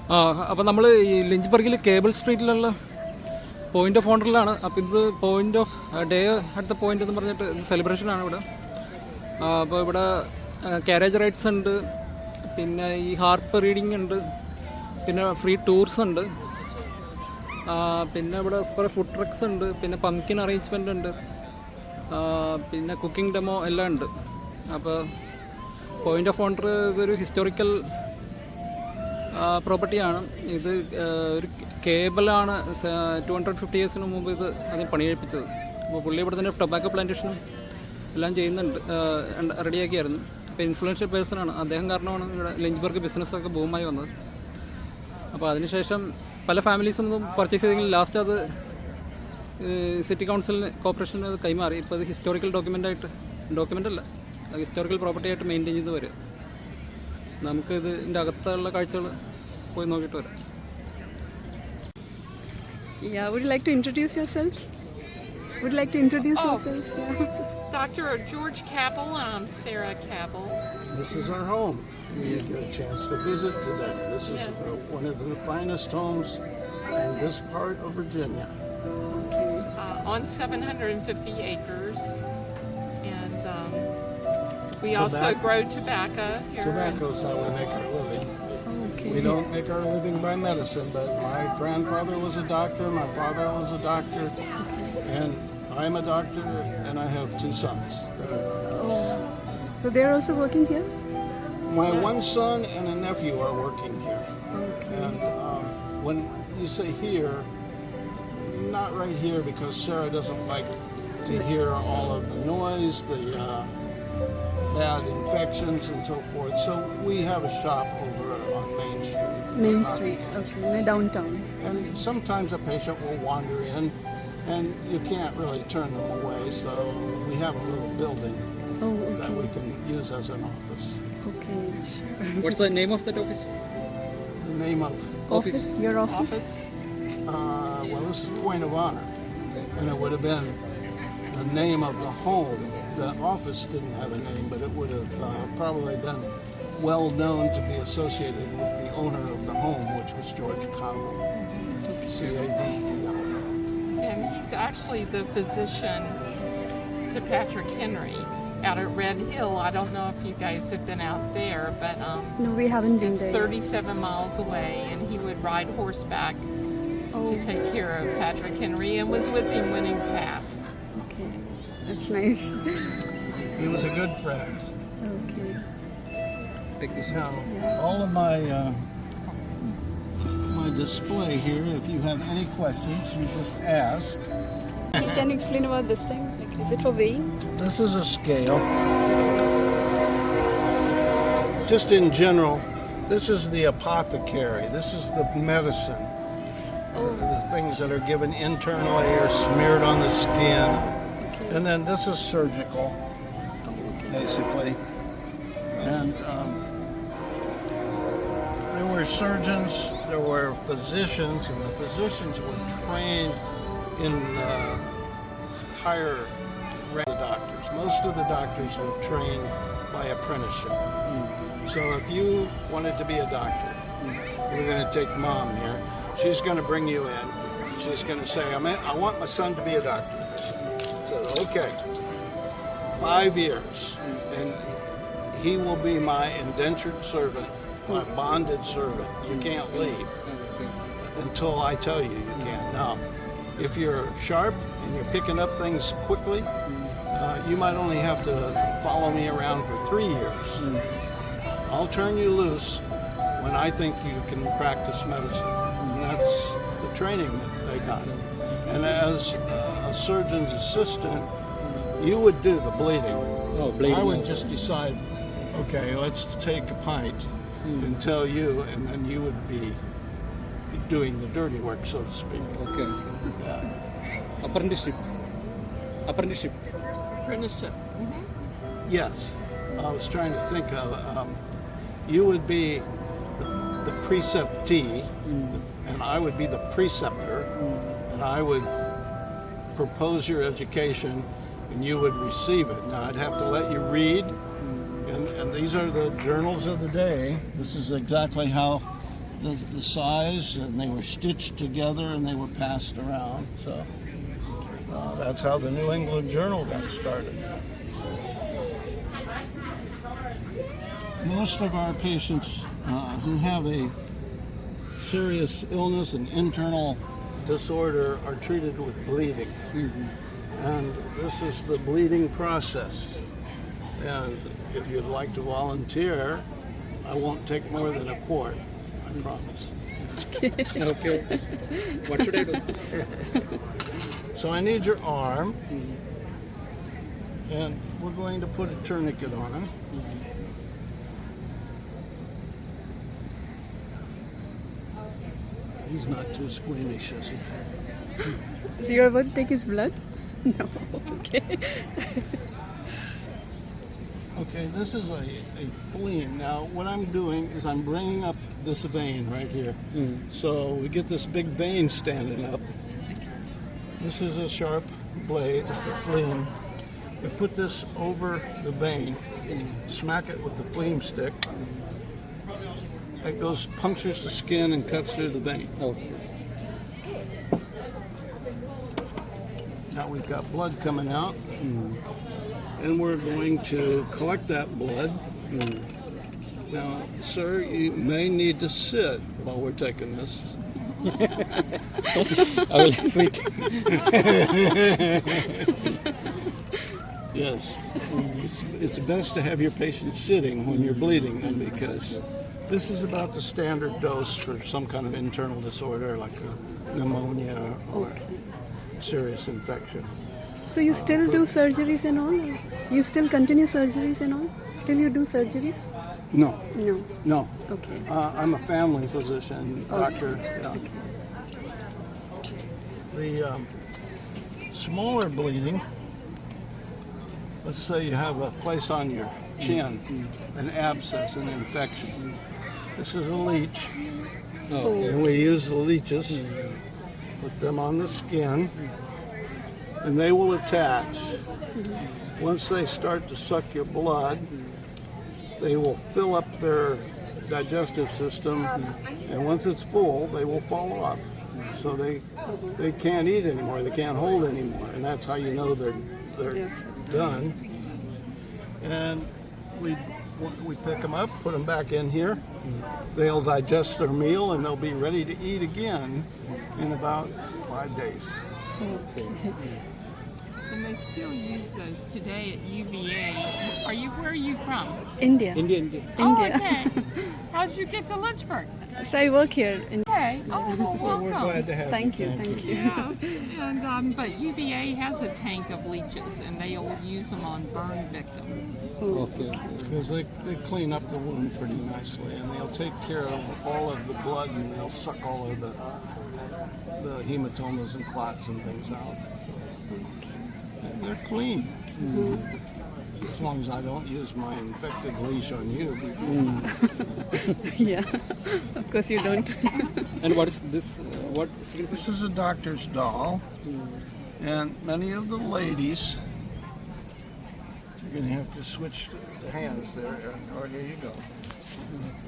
അപ്പോൾ നമ്മൾ ഈ ലിഞ്ച് കേബിൾ സ്ട്രീറ്റിലുള്ള പോയിന്റ് ഓഫ് ഓണറിലാണ്. അപ്പോൾ ഇത് പോയിന്റ് ഓഫ് ഡേ അടുത്ത പോയിന്റ് എന്ന് പറഞ്ഞിട്ട് ഇത് സെലിബ്രേഷനാണ് ഇവിടെ. അപ്പോൾ ഇവിടെ കാരേജ് റൈഡ്സ് ഉണ്ട്, പിന്നെ ഈ ഹാർപ്പ് റീഡിംഗ് ഉണ്ട്, പിന്നെ ഫ്രീ ടൂർസ് ഉണ്ട്, പിന്നെ ഇവിടെ കുറേ ഫുഡ് ട്രക്സ് ഉണ്ട്, പിന്നെ പംകിൻ അറേഞ്ച്മെൻ്റ് ഉണ്ട്, പിന്നെ കുക്കിംഗ് ഡെമോ എല്ലാം ഉണ്ട്. അപ്പോൾ പോയിന്റ് ഓഫ് ഓണർ ഇതൊരു ഹിസ്റ്റോറിക്കൽ പ്രോപ്പർട്ടിയാണ്. ഇത് ഒരു കേബിളാണ് 250 ഇയേഴ്സിന് മുമ്പ് ഇത് അതിന് പണിയെടുപ്പിച്ചത്. അപ്പോൾ പുള്ളി ഇവിടെ തന്നെ ടൊബാക്കോ പ്ലാന്റേഷനും എല്ലാം ചെയ്യുന്നുണ്ട്, റെഡിയാക്കിയായിരുന്നു. അപ്പോൾ ഇൻഫ്ലുവൻഷ്യൽ പേഴ്സണാണ് അദ്ദേഹം, കാരണമാണ് ഇവിടെ ലിഞ്ച്ബർഗ് ബിസിനസ്സൊക്കെ ബൂമായി വന്നത്. അപ്പോൾ അതിനുശേഷം പല ഫാമിലീസും പർച്ചേസ് ചെയ്തെങ്കിൽ ലാസ്റ്റ് അത് സിറ്റി കൗൺസിലിന് കോർപ്പറേഷന് അത് കൈമാറി. ഇപ്പോൾ അത് ഹിസ്റ്റോറിക്കൽ ഡോക്യുമെൻ്റ് അല്ല, ഹിസ്റ്റോറിക്കൽ പ്രോപ്പർട്ടി ആയിട്ട് മെയിൻറ്റെയിൻ ചെയ്ത് വരും. നമുക്ക് ഇതിൻ്റെ അകത്തുള്ള കാഴ്ചകൾ പോയി നോക്കിയിട്ട് വരാം. Yeah, would you like to introduce yourself? Yourselves? Yeah. Dr. George Cabell, and I'm Sarah Cabell. This is our home. You get a chance to visit today. This is one of the finest homes in this part of Virginia. On 750 acres. And we also grow tobacco here. Tobacco is how we make our living. Okay. We don't make our living by medicine, but my grandfather was a doctor, my father was a doctor, and I'm a doctor, and I have 2 sons. So they're also working here? My one son and a nephew are working here. Okay. And when you say here, not right here, because Sarah doesn't like to hear all of the noise, the bad infections and so forth. So we have a shop over on Main Street. Main Street, okay, in downtown. And sometimes a patient will wander in and you can't really turn them away, so we have a little building that we can use as an office. Okay, sure. What's the name of that office? The name of Office? Your office? well, this is Point of Honor, and it would have been the name of the home. The office didn't have a name, but it would have probably been well known to be associated with the owner of the home, which was George Cabell, C-A-B-E-L. And he's actually the physician to Patrick Henry out at Red Hill. I don't know if you guys have been out there, but No, we haven't been it's there. 37 miles away, and he would ride horseback to take care of Patrick Henry and was with him when he passed. Okay, that's nice. He was a good friend. Okay. Take this. Now, all of my display here, if you have any questions, you just ask. Can you explain about this thing? Like, is it for weighing? This is a scale. Just in general, this is the apothecary. This is the medicine. The things that are given internally or smeared on the skin. Okay. And then this is surgical, basically. And there were surgeons, there were physicians, and the physicians were trained in higher rank of doctors. Most of the doctors were trained by apprenticeship. So if you wanted to be a doctor, you're going to take Mom here. She's going to bring you in. She's going to say, I want my son to be a doctor. So, okay, 5 years, and he will be my indentured servant, my bonded servant. You can't leave until I tell you you can't. Now, if you're sharp and you're picking up things quickly, you might only have to follow me around for 3 years. I'll turn you loose when I think you can practice medicine. And that's the training that they got. And as a surgeon's assistant, you would do the bleeding. Oh, bleeding. I would just decide, okay, let's take a pint and tell you, and then you would be doing the dirty work, so to speak. Okay. Apprenticeship. Apprenticeship. Yes. I was trying to think of, you would be the preceptee, and I would be the preceptor, and I would propose your education, and you would receive it. Now, I'd have to let you read, and these are the journals of the day. This is exactly how the size, and they were stitched together and they were passed around. So that's how the New England Journal got started. Most of our patients who have a serious illness and internal disorder are treated with bleeding. And this is the bleeding process. And if you'd like to volunteer, I won't take more than a quart, I promise. Okay. What should I do? So I need your arm, and we're going to put a tourniquet on him. He's not too squeamish, is he? So you're about to take his blood? No. Okay. Okay, this is a phlegm. Now, what I'm doing is I'm bringing up this vein right here. So we get this big vein standing up. This is a sharp blade, the phlegm. We put this over the vein and smack it with the phlegm stick. It goes, punctures the skin and cuts through the vein. Okay. Now we've got blood coming out. And we're going to collect that blood. Now, sir, you may need to sit while we're taking this. I will sit. Yes, it's best to have your patient sitting when you're bleeding them, because this is about the standard dose for some kind of internal disorder like a pneumonia or serious infection. So you still do surgeries and all? Or you still continue surgeries and all? Still you do surgeries? No, No. no. Okay. I'm a family physician, doctor. Yeah. The smaller bleeding, let's say you have a place on your chin, an abscess, an infection. This is a leech, and we use the leeches, put them on the skin, and they will attach. Once they start to suck your blood, they will fill up their digestive system, and once it's full, they will fall off. So they can't eat anymore, they can't hold anymore, and that's how you know they're done. And we pick them up, put them back in here. They'll digest their meal, and they'll be ready to eat again in about 5 days. And they still use those today at UVA. Where are you from? India. India. Oh, India. okay. How did you get to Lynchburg? So I work here. Okay. Oh, well, welcome. We're glad to have Thank you. you, thank you. Yes, and but UVA has a tank of leeches, and they'll use them on burn victims. Okay. Because they clean up the wound pretty nicely, and they'll take care of all of the blood, and they'll suck all of the hematomas and clots and things out. And they're clean. As long as I don't use my infected leash on you. Yeah. Of course you don't. And what is this? What This is a doctor's doll, and many of the ladies, you're going to have to switch the hands there, or here you go.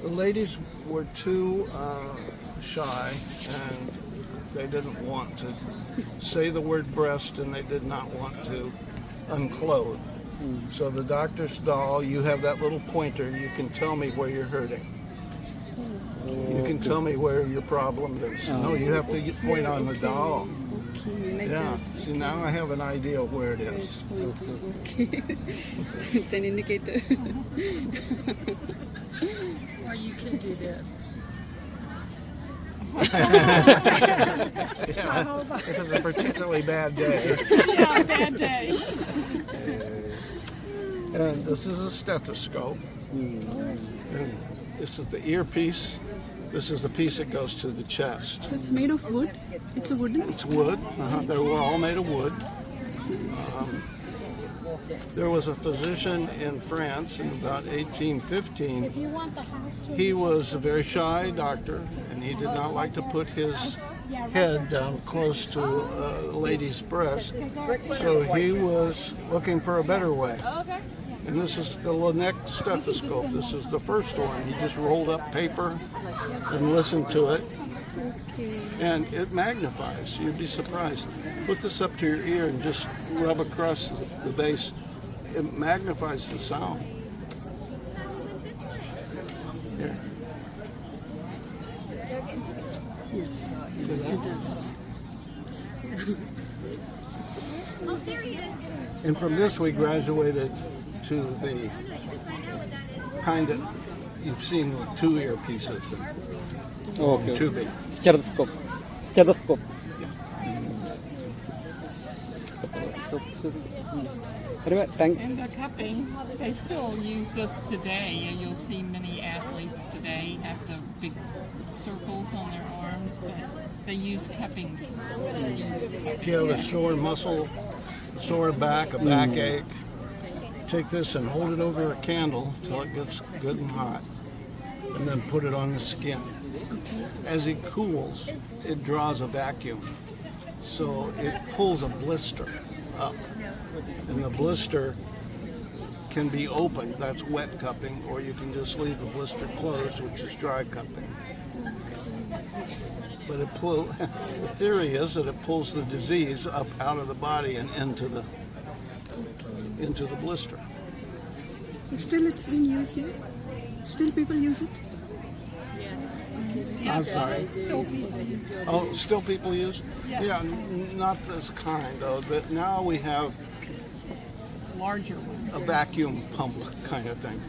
The ladies were too shy, and they didn't want to say the word breast, and they did not want to unclothe. So the doctor's doll, you have that little pointer, you can tell me where you're hurting. You can tell me where your problem is. No, you have to point on the doll. Okay, like Yeah, this. see, now I have an idea of where it is. Okay. It's an indicator. Or you can do this. Yeah, if it's a particularly bad day. Yeah, bad day. And this is a stethoscope. And this is the earpiece. This is the piece that goes to the chest. So it's made of wood? It's a wooden? It's wood. They were all made of wood. There was a physician in France in about 1815. He was a very shy doctor, and he did not like to put his head down close to a lady's breast. So he was looking for a better way. And this is the Laneck stethoscope. This is the first one. He just rolled up paper and listened to it. Okay. And it magnifies. You'd be surprised. Put this up to your ear and just rub across the base. It magnifies the sound. Here. Yes, it does. And from this we graduated to the kind that you've seen with 2 earpieces and Okay. tubing. Stethoscope. Stethoscope. Anyway, thanks. And the cupping, they still use this today. And you'll see many athletes today have the big circles on their arms, but they use cupping. If you have a sore muscle, sore back, a backache, take this and hold it over a candle till it gets good and hot, and then put it on the skin. As it cools, it draws a vacuum, so it pulls a blister up, and the blister can be opened. That's wet cupping, or you can just leave the blister closed, which is dry cupping. But the theory is that it pulls the disease up out of the body and into the blister. So still it's being used here? Still people use it? I'm sorry. Oh, still people use? Yeah, not this kind though. That now we have Larger ones. a vacuum pump kind of thing,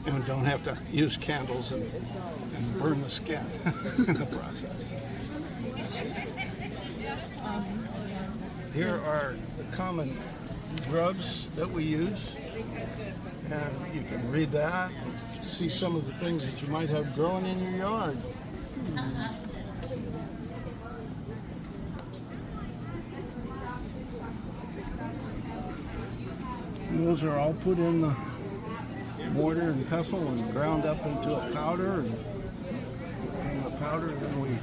and don't have to use candles and burn the skin in the process. Here are the common drugs that we use, and you can read that and see some of the things that you might have growing in your yard. And those are all put in the mortar and pestle and ground up into a powder, and from the powder then we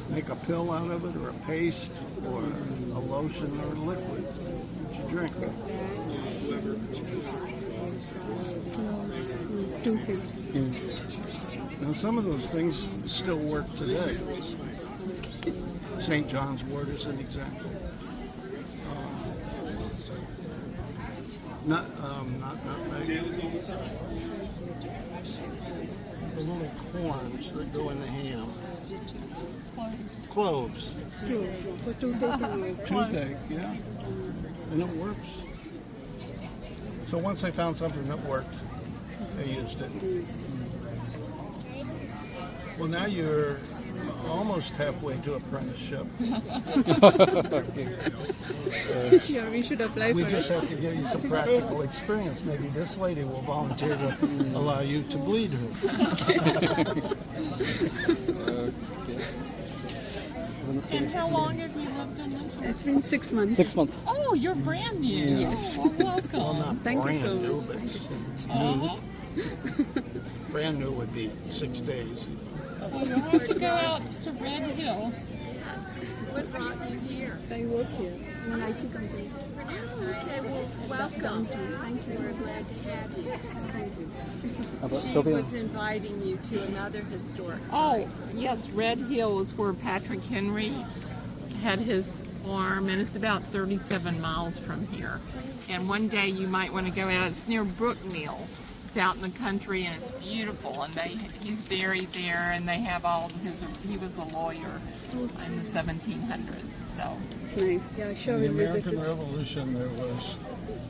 make a pill out of it, or a paste, or a lotion, or a liquid that you drink. Two things. Now some of those things still work today. St. John's wort is an example. Not the little corns that go in the ham. Cloves. For toothache. Toothache, yeah. And it works. So once they found something that worked, they used it. Well, now you're almost halfway to apprenticeship. Sure, we should apply We for just it. have to give you some practical experience. Maybe this lady will volunteer to allow you to bleed her. And how long have you lived in Lynchburg? It's been 6 months. 6 months. Oh, you're brand new. Yes. Well, welcome. Well, not Thank you brand so new, much. but it's Uh-huh. brand new would be 6 days. Well, you'll have to go out to Red Hill. What brought you here? I work here in an IT company. Okay, well, welcome. Thank you. We're glad to have you. Thank you. About She Sylvia. was inviting you to another historic Oh, site. yes, Red Hill is where Patrick Henry had his farm, and it's about 37 miles from here. And one day you might want to go out. It's near Brookmeal. It's out in the country, and it's beautiful. And he's buried there, and they have all his. He was a lawyer in the 1700s. So It's nice. Yeah, sure, In the we'll visit American it. Revolution, there was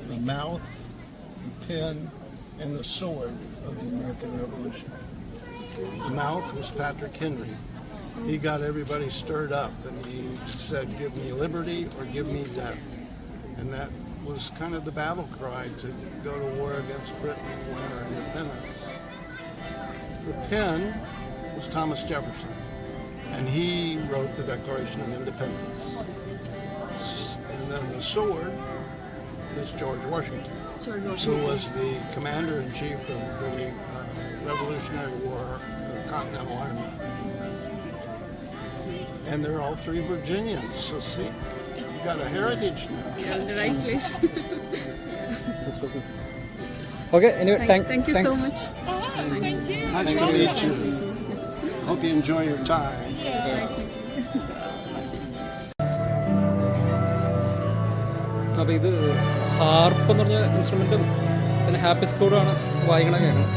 the mouth, the pen, and the sword of the American Revolution. The mouth was Patrick Henry. He got everybody stirred up, and he said, "Give me liberty or give me death." And that was kind of the battle cry to go to war against Britain and win our independence. The pen was Thomas Jefferson, and he wrote the Declaration of Independence. And then the sword is George Washington, Sure, who was the commander-in-chief of the Revolutionary War, the Continental Army. And they're all three Virginians, so see, you got a heritage now. You're in the right place. Okay, anyway, Thank you thanks. so much. Thank you. Nice to meet you. Hope you enjoy your time. അപ്പോൾ ഇത് harp എന്ന് പറഞ്ഞ ഇൻസ്ട്രുമെൻറ്റും പിന്നെ happy സ്കോഡുമാണ് വായിക്കണ കേൾക്കണം.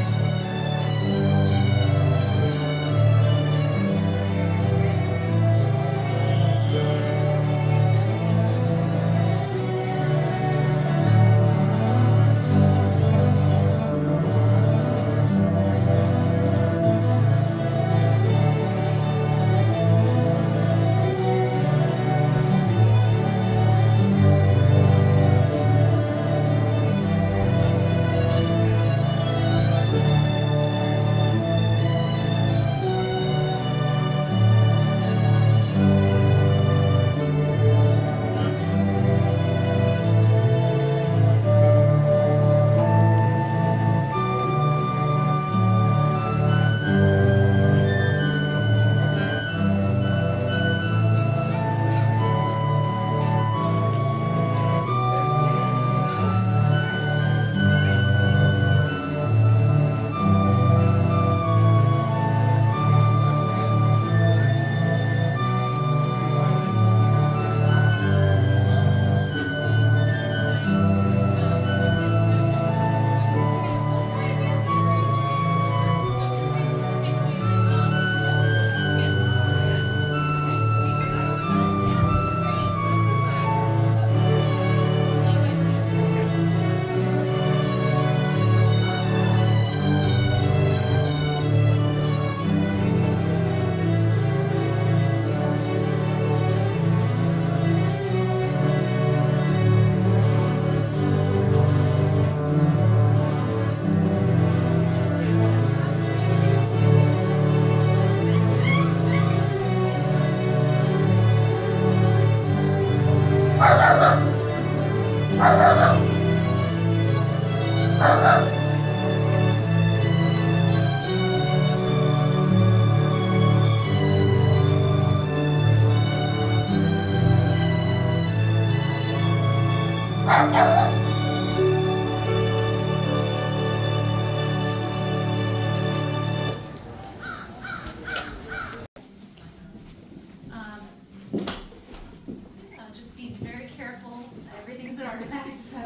Just be very careful. Everything's an artifact. So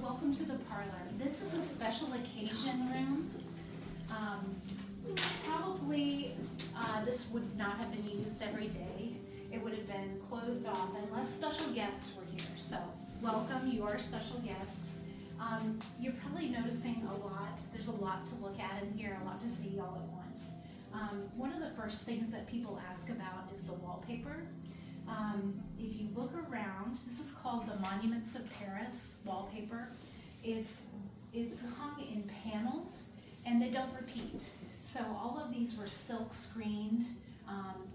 welcome to the parlor. This is a special occasion room. Probably this would not have been used every day. It would have been closed off unless special guests were here. So welcome, you are special guests. You're probably noticing a lot. There's a lot to look at in here, a lot to see all at once. One of the first things that people ask about is the wallpaper. If you look around, this is called the Monuments of Paris wallpaper. It's hung in panels and they don't repeat. So all of these were silk screened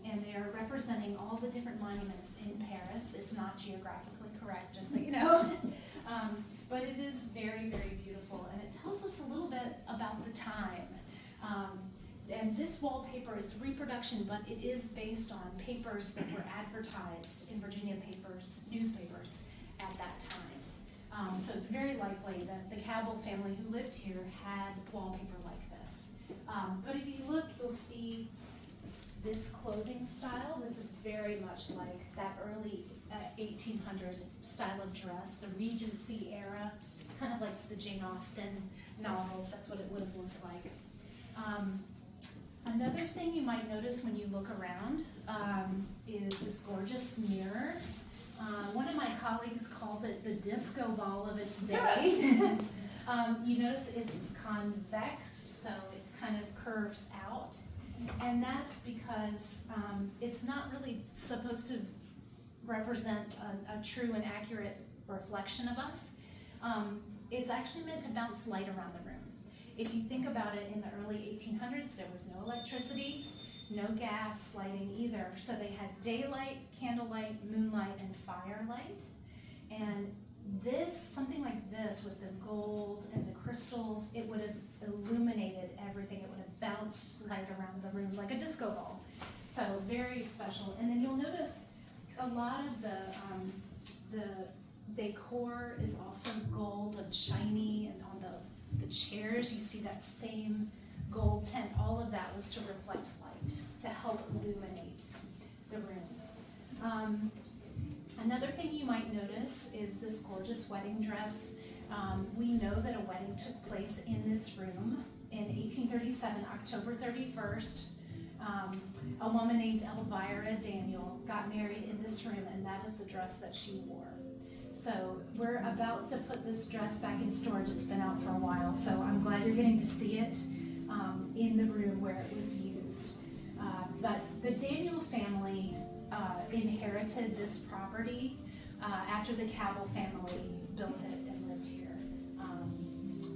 and they are representing all the different monuments in Paris. It's not geographically correct, just so you know. But it is very, very beautiful and it tells us a little bit about the time. And this wallpaper is reproduction, but it is based on papers that were advertised in Virginia newspapers at that time. So it's very likely that the Cabell family who lived here had wallpaper like this. But if you look, you'll see this clothing style. This is very much like that early 1800 style of dress, the Regency era, kind of like the Jane Austen novels. That's what it would have looked like. Another thing you might notice when you look around is this gorgeous mirror. One of my colleagues calls it the disco ball of its day. You notice it's convex, so it kind of curves out. And that's because it's not really supposed to represent a true and accurate reflection of us. It's actually meant to bounce light around the room. If you think about it, in the early 1800s, there was no electricity, no gas lighting either. So they had daylight, candlelight, moonlight, and firelight. And this, something like this with the gold and the crystals, it would have illuminated everything. It would have bounced light around the room like a disco ball. So very special. And then you'll notice a lot of the decor is also gold and shiny, and on the chairs you see that same gold tint. All of that was to reflect light, to help illuminate the room. Another thing you might notice is this gorgeous wedding dress. We know that a wedding took place in this room in 1837, October 31st. A woman named Elvira Daniel got married in this room, and that is the dress that she wore. So we're about to put this dress back in storage. It's been out for a while, so I'm glad you're getting to see it in the room where it was used. But the Daniel family inherited this property after the Cabell family built it and lived here.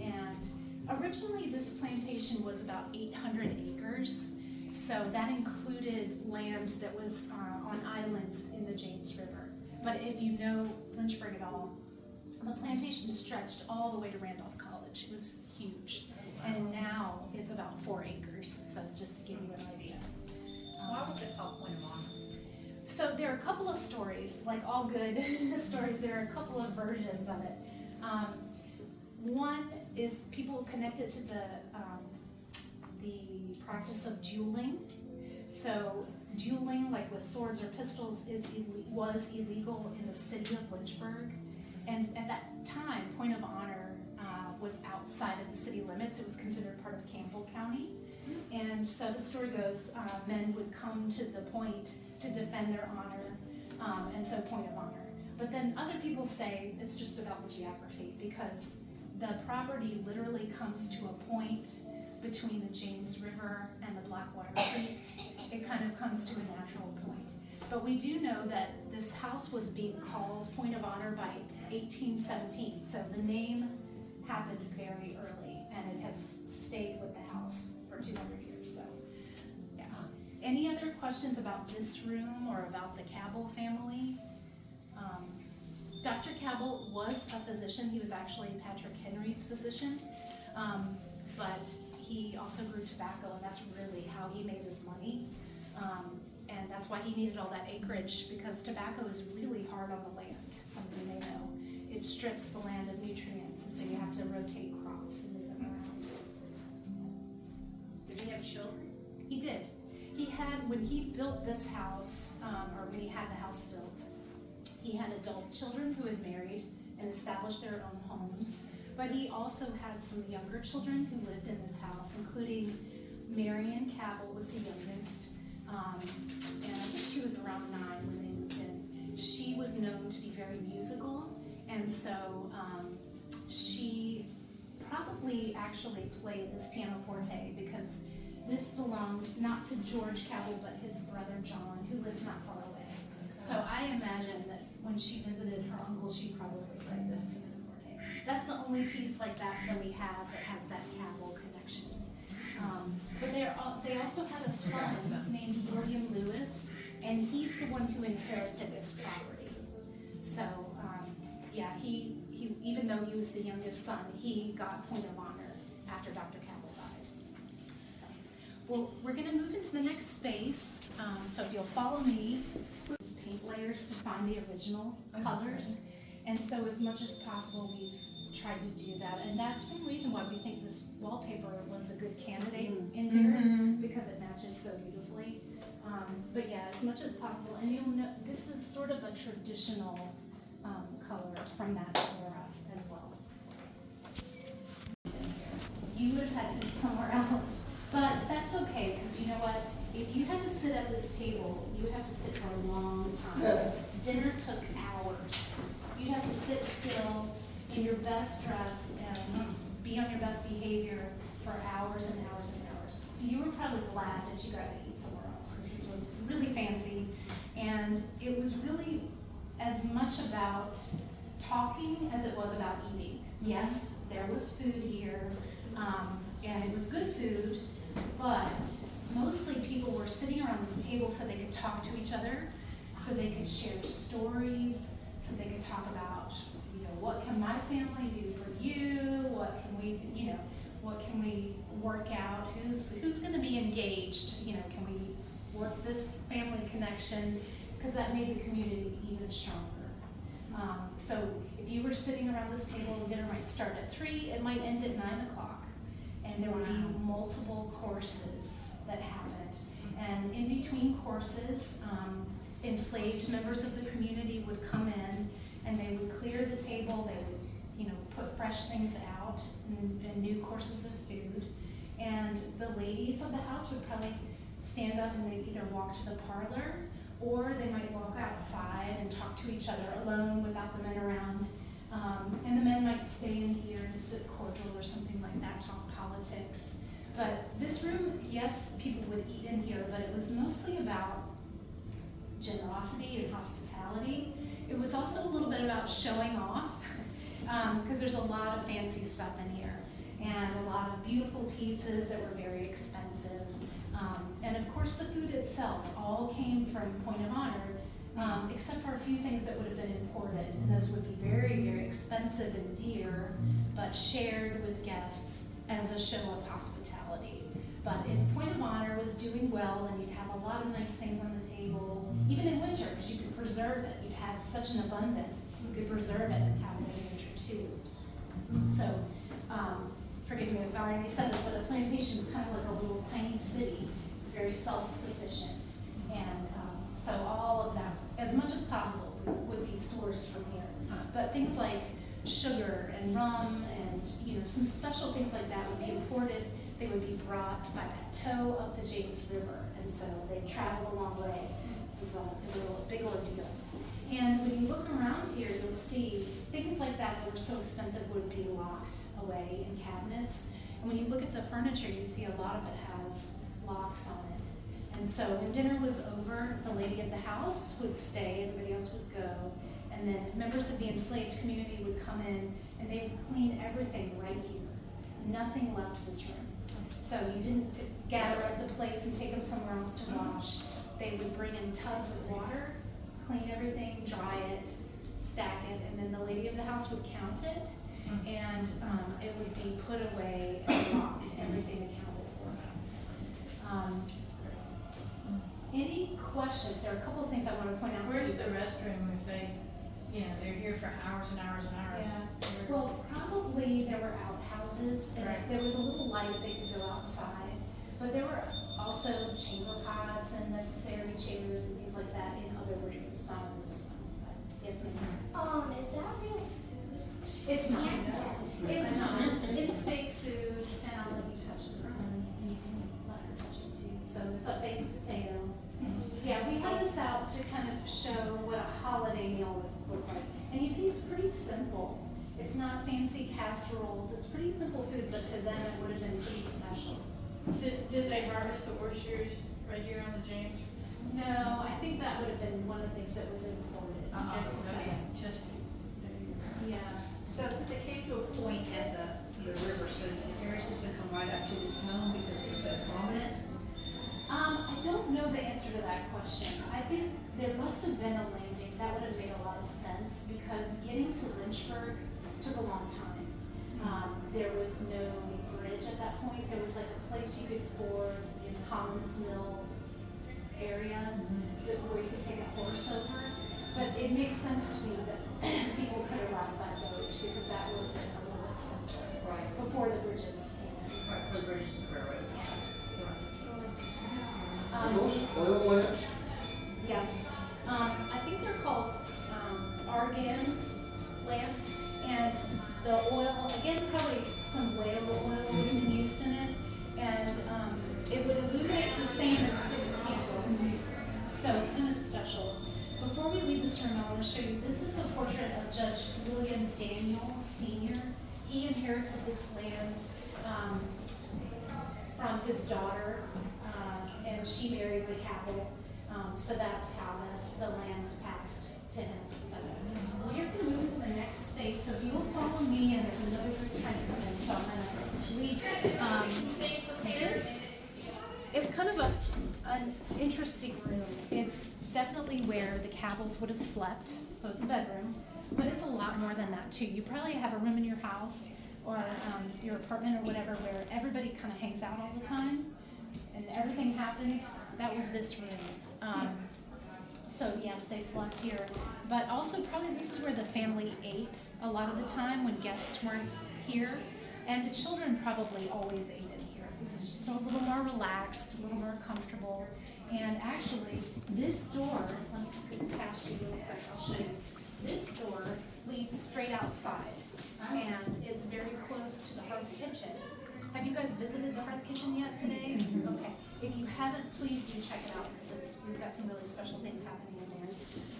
And originally this plantation was about 800 acres. So that included land that was on islands in the James River. But if you know Lynchburg at all, the plantation stretched all the way to Randolph College. It was huge. And now it's about 4 acres, so just to give you an idea. Why was it called Point of Honor? So there are a couple of stories, like all good stories, there are a couple of versions of it. One is people connect it to the practice of dueling. So dueling, like with swords or pistols, was illegal in the city of Lynchburg. And at that time, Point of Honor was outside of the city limits. It was considered part of Campbell County. And so the story goes, men would come to the point to defend their honor, and so Point of Honor. But then other people say it's just about the geography, because the property literally comes to a point between the James River and the Blackwater Creek. It kind of comes to a natural point. But we do know that this house was being called Point of Honor by 1817, so the name happened very early, and it has stayed with the house for 200 years. So, yeah. Any other questions about this room or about the Cabell family? Dr. Cabell was a physician. He was actually Patrick Henry's physician, but he also grew tobacco, and that's really how he made his money. And that's why he needed all that acreage, because tobacco is really hard on the land. Some of you may know. It strips the land of nutrients, and so you have to rotate crops and move them around. Did he have children? He did. He had, when he built this house, or when he had the house built, he had adult children who had married and established their own homes, but he also had some younger children who lived in this house, including Marion Cabell was the youngest, and I think she was around 9 when they moved in. She was known to be very musical, and so she probably actually played this pianoforte, because this belonged not to George Cabell, but his brother John, who lived not far away. So I imagine that when she visited her uncle, she probably played this pianoforte. That's the only piece like that we have that has that Cabell connection. But they also had a son named William Lewis, and he's the one who inherited this property. So yeah, he even though he was the youngest son, he got Point of Honor after Dr. Cabell died. So, well, we're going to move into the next space. So if you'll follow me, paint layers to find the original colors. And so as much as possible, we've tried to do that. And that's one reason why we think this wallpaper was a good candidate in here, because it matches so beautifully. But yeah, as much as possible. And you'll know this is sort of a traditional color from that era as well. You would have had to eat somewhere else, but that's okay, because you know what? If you had to sit at this table, you would have to sit for a long time. Yes. Dinner took hours. You'd have to sit still in your best dress and be on your best behavior for hours and hours and hours. So you were probably glad that you got to eat somewhere else, because this was really fancy, and it was really as much about talking as it was about eating. Yes, there was food here, and it was good food, but mostly people were sitting around this table so they could talk to each other, so they could share stories, so they could talk about, what can my family do for you? What can we, what can we work out? Who's going to be engaged? Can we work this family connection? Because that made the community even stronger. So if you were sitting around this table and dinner might start at 3, it might end at 9 o'clock. And there would be multiple courses that happened. And in between courses, enslaved members of the community would come in and they would clear the table, they would, put fresh things out and new courses of food. And the ladies of the house would probably stand up and they'd either walk to the parlor or they might walk outside and talk to each other alone without the men around. And the men might stay in here and sip cordial or something like that, talk politics. But this room, yes, people would eat in here, but it was mostly about generosity and hospitality. It was also a little bit about showing off, because there's a lot of fancy stuff in here and a lot of beautiful pieces that were very expensive. And of course the food itself all came from Point of Honor, except for a few things that would have been imported, and those would be very, very expensive and dear, but shared with guests as a show of hospitality. But if Point of Honor was doing well and you'd have a lot of nice things on the table, even in winter, because you could preserve it, you'd have such an abundance, you could preserve it and have it in winter too. So, forgive me if I already said this, but a plantation is kind of like a little tiny city. It's very self-sufficient. And so all of that, as much as possible, would be sourced from here. But things like sugar and rum and some special things like that would be imported. They would be brought by bateau up the James River, and so they traveled a long way. It was a big ordeal. And when you look around here, you'll see things like that were so expensive would be locked away in cabinets. And when you look at the furniture, you see a lot of it has locks on it. And so when dinner was over, the lady of the house would stay, everybody else would go. And then members of the enslaved community would come in and they would clean everything right here. Nothing left this room. So you didn't gather up the plates and take them somewhere else to wash. They would bring in tubs of water, clean everything, dry it, stack it, and then the lady of the house would count it, and it would be put away and locked, everything accounted for. Any questions? There are a couple of things I want to point out to Where's you. the restroom if they're here for hours and hours and hours? Yeah. Well, probably there were outhouses, and Right. there was a little light they could go outside, but there were also chamber pots and necessary chairs and things like that in other rooms, not in this one. But yes, ma'am. Is that real? It's not. It's not. It's fake food, and I'll let you touch this one, and you can let her touch it too. So it's a baked potato. Yeah, we had this out to kind of show what a holiday meal would look like. And you see, it's pretty simple. It's not fancy casseroles. It's pretty simple food, but to them it would have been pretty special. Did they harvest the oysters right here on the James? No, I think that would have been one of the things that was imported. So, Chesapeake. yeah. So since it came to a point at the river, so the ferry system come right up to this home because it was so prominent? I don't know the answer to that question. I think there must have been a landing. That would have made a lot of sense because getting to Lynchburg took a long time. There was no bridge at that point. There was like a place you could ford in Collins Mill area where you could take a horse over. But it makes sense to me that people could arrive by boat because that would have been a little bit simpler. Right. Before the bridges came in. Right, for the British and the railroad. Oil lamps? Yes. I think they're called argan lamps, and the oil, again, probably some whale oil would have been used in it, and it would illuminate the same as 6 candles. So kind of special. Before we leave this room, I want to show you, this is a portrait of Judge William Daniel Sr. He inherited this land from his daughter, and she married the Cabell. So that's how the land passed to him. So we're going to move into the next space. So if you'll follow me, and there's another group trying to come in, so I'm going to leave. This is kind of an interesting room. It's definitely where the Cabells would have slept, so it's a bedroom, but it's a lot more than that too. You probably have a room in your house or your apartment or whatever where everybody kind of hangs out all the time and everything happens. That was this room. So yes, they slept here. But also probably this is where the family ate a lot of the time when guests weren't here. And the children probably always ate in here. This is just a little more relaxed, a little more comfortable. And actually, this door, let me scoot past you real quick, I'll show you. This door leads straight outside. And it's very close to the hearth kitchen. Have you guys visited the hearth kitchen yet today? Okay. If you haven't, please do check it out because we've got some really special things happening in there.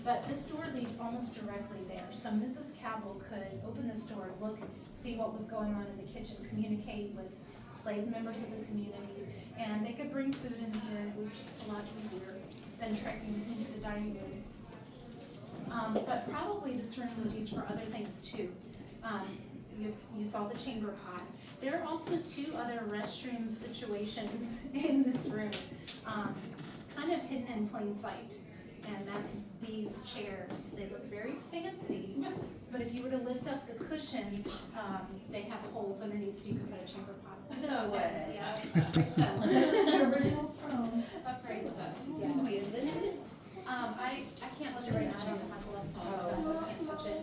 But this door leads almost directly there. So Mrs. Cabell could open this door, look, see what was going on in the kitchen, communicate with slave members of the community, and they could bring food in here. It was just a lot easier than trekking into the dining room. But probably this room was used for other things too. You saw the chamber pot. There are also 2 other restroom situations in this room, kind of hidden in plain sight. And that's these chairs. They look very fancy, but if you were to lift up the cushions, they have holes underneath so you can put a chamber pot. No way. Yeah, afraid so. Original throne. Afraid so. Yeah. I can't lift it right now. I don't have my gloves on. I can't touch it.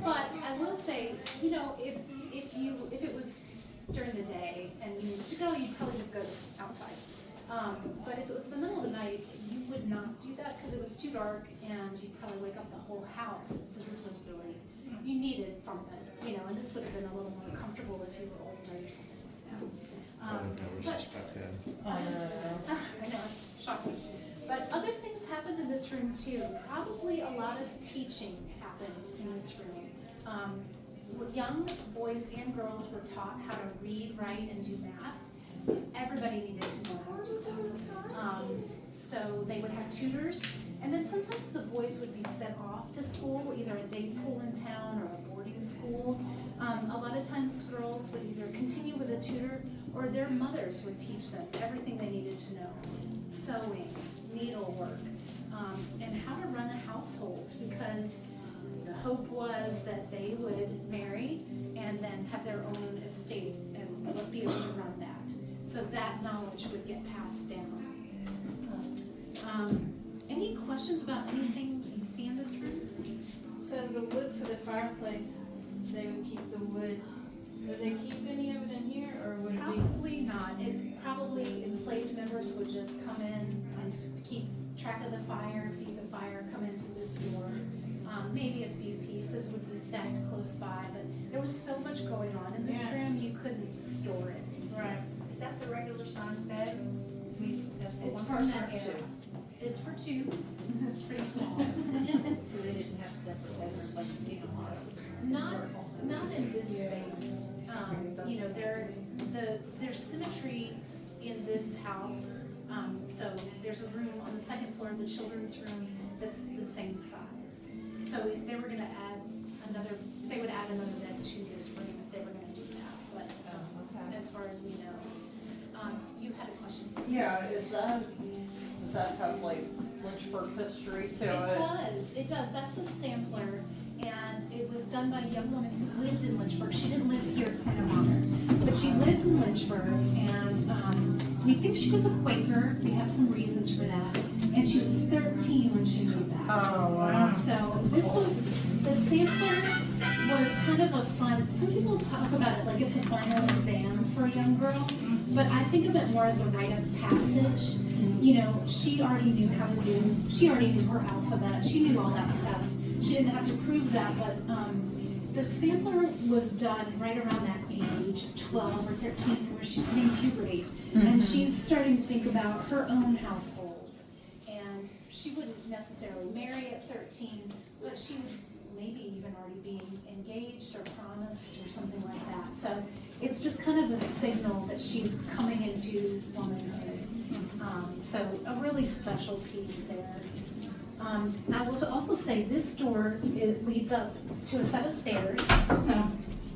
But I will say, you know, if it was during the day and you needed to go, you'd probably just go outside. But if it was the middle of the night, you would not do that because it was too dark and you'd probably wake up the whole house. So this was really, you needed something, you know, and this would have been a little more comfortable if you were older or something like that. I would never suspect that. I know, it's shocking. But other things happened in this room too. Probably a lot of teaching happened in this room. Young boys and girls were taught how to read, write, and do math. Everybody needed to know how to do that. So they would have tutors, and then sometimes the boys would be sent off to school, either a day school in town or a boarding school. A lot of times girls would either continue with a tutor or their mothers would teach them everything they needed to know. Sewing, needlework, and how to run a household, because the hope was that they would marry and then have their own estate and be able to run that. So that knowledge would get passed down. Any questions about anything you see in this room? So the wood for the fireplace, they would keep the wood. Would they keep any of it in here, or would it be? Probably not. Probably enslaved members would just come in and keep track of the fire, feed the fire, come in through this door. Maybe a few pieces would be stacked close by, but there was so much going on in this room, you couldn't store it. Right. Is that the regular size bed? Is that for It's one from person that or era. two? It's for 2. It's pretty small. So they didn't have separate bedrooms like you see in a lot of. Not in this space. You know, there's symmetry in this house. So there's a room on the second floor of the children's room that's the same size. So if they were going to add they would add another bed to this room if they were going to do that. But as far as we know, you had a question. Yeah, does that have like Lynchburg history to it? It does. That's a sampler, and it was done by a young woman who lived in Lynchburg. She didn't live here in Panama, but she lived in Lynchburg, and we think she was a Quaker. We have some reasons for that. And she was 13 when she made that. Oh, wow. So the sampler was kind of a fun, some people talk about it like it's a final exam for a young girl, but I think of it more as a rite of passage. You know, she already knew she already knew her alphabet, she knew all that stuff. She didn't have to prove that, but the sampler was done right around that age, 12 or 13, where she's hitting puberty, and she's starting to think about her own household. And she wouldn't necessarily marry at 13, but she would maybe even already being engaged or promised or something like that. So it's just kind of a signal that she's coming into womanhood. So a really special piece there. I will also say this door, it leads up to a set of stairs. So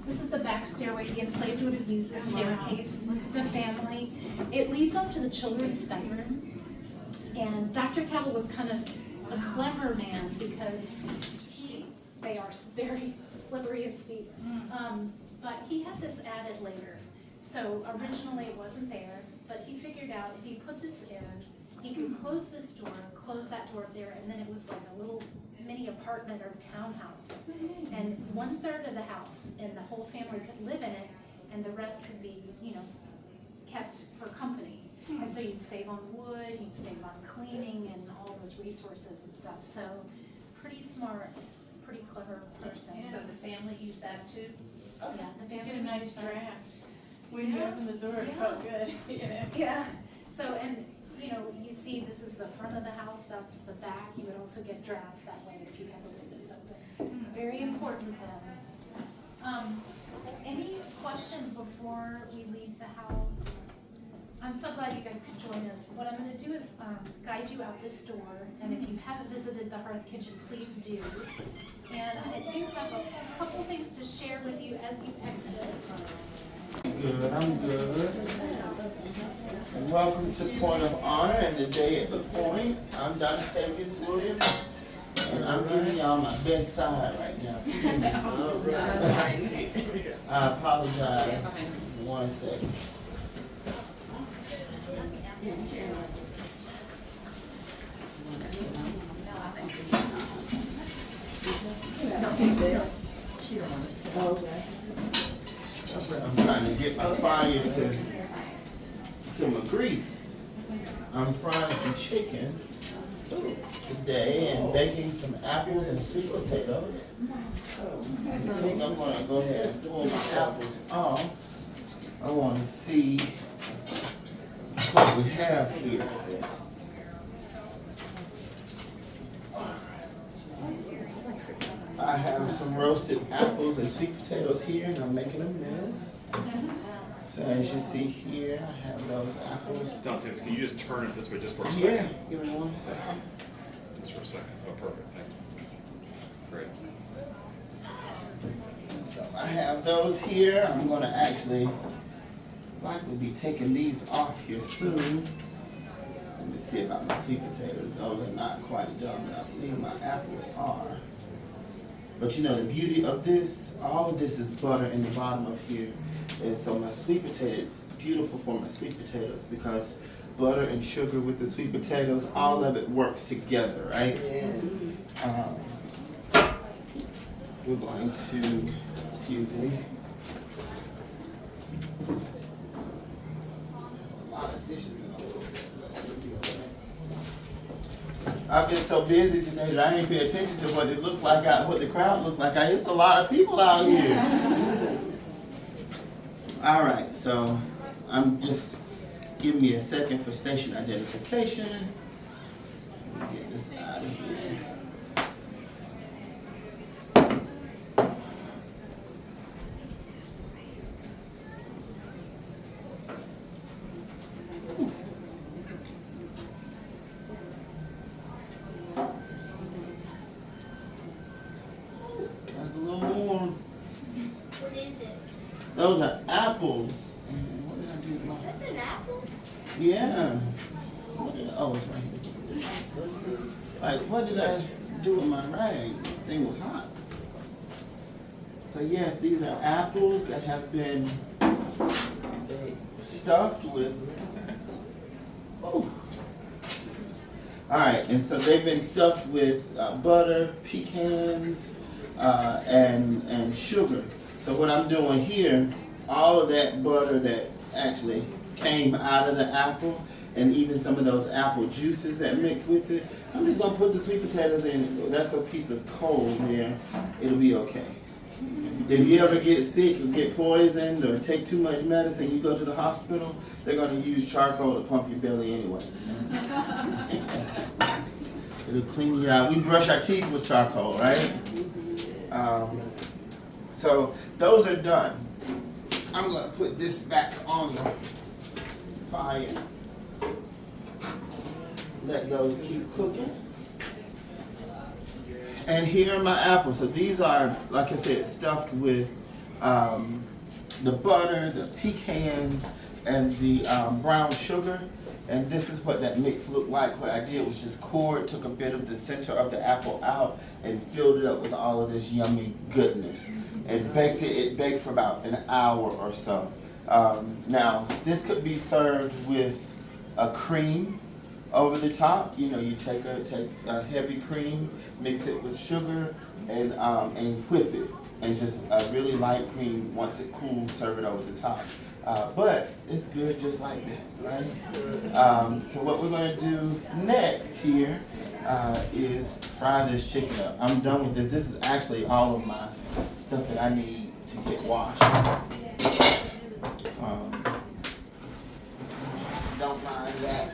this is the back stairway. The enslaved would have used this staircase, the family. It leads up to the children's bedroom. And Dr. Cabell was kind of a clever man because they are very slippery and steep. But he had this added later. So originally it wasn't there, but he figured out if he put this in, he could close this door, close that door up there, and then it was like a little mini apartment or townhouse. And 1/3 of the house, and the whole family could live in it, and the rest could be, kept for company. And so you'd save on wood, you'd save on cleaning and all those resources and stuff. So pretty smart, pretty clever person. So the family used that too? Yeah, the Get family a nice used that. draft. When you open the door, it felt good. Yeah. Yeah, so, and, you see this is the front of the house, that's the back. You would also get drafts that way if you have the windows open. Very important then. Any questions before we leave the house? I'm so glad you guys could join us. What I'm gonna do is guide you out this door, and if you haven't visited the Hearth Kitchen, please do. And I do have a couple things to share with you as you exit. Good, I'm good. And welcome to Point of Honor and the Day at the Point. I'm Dr. Tavis Williams, and I'm giving y'all my best side right now. Excuse me. I apologize. 1 second. I'm trying to get my fire to my grease. I'm frying some chicken today and baking some apples and sweet potatoes. I think I'm going to go ahead and pull my apples off. I want to see what we have here. I have some roasted apples and sweet potatoes here, and I'm making a mess. So as you see here, I have those apples. Dante, can you just turn it this way just for a Yeah, second? give me 1 second. Just for a second. Oh, perfect. Thank you. Great. So I have those here. I'm gonna actually likely be taking these off here soon. Let me see about my sweet potatoes. Those are not quite done, but I believe my apples are. But the beauty of this, all of this is butter in the bottom of here. And so my sweet potatoes, beautiful for my sweet potatoes because butter and sugar with the sweet potatoes, all of it works together, right? We're going to, excuse me. A lot of dishes in a little bit. I've been so busy today that I ain't pay attention to what it looks like what the crowd looks like. There's a lot of people out here. All right, so I'm just giving me a second for station identification. Let me get this out of here. That's a little more. What is it? Those are apples. And what did I do with my? That's an apple? Yeah. It's right here. Like, what did I do with my rag? The thing was hot. So yes, these are apples that have been stuffed with. Ooh. All right, and so they've been stuffed with butter, pecans, and sugar. So what I'm doing here, all of that butter that actually came out of the apple, and even some of those apple juices that mix with it, I'm just gonna put the sweet potatoes in it. That's a piece of coal there. It'll be okay. If you ever get sick or get poisoned or take too much medicine, you go to the hospital, they're gonna use charcoal to pump your belly anyway. It'll clean you out. We brush our teeth with charcoal, right? So those are done. I'm gonna put this back on the fire. Let those keep cooking. And here are my apples. So these are, like I said, stuffed with the butter, the pecans, and the brown sugar. And this is what that mix looked like. What I did was just took a bit of the center of the apple out and filled it up with all of this yummy goodness. And baked it. It baked for about an hour or so. Now, this could be served with a cream over the top. You know, you take a heavy cream, mix it with sugar, and whip it, and just a really light cream. Once it cools, serve it over the top. But it's good just like that, right? So what we're gonna do next here is fry this chicken up. I'm done with this. This is actually all of my stuff that I need to get washed. Just don't mind that.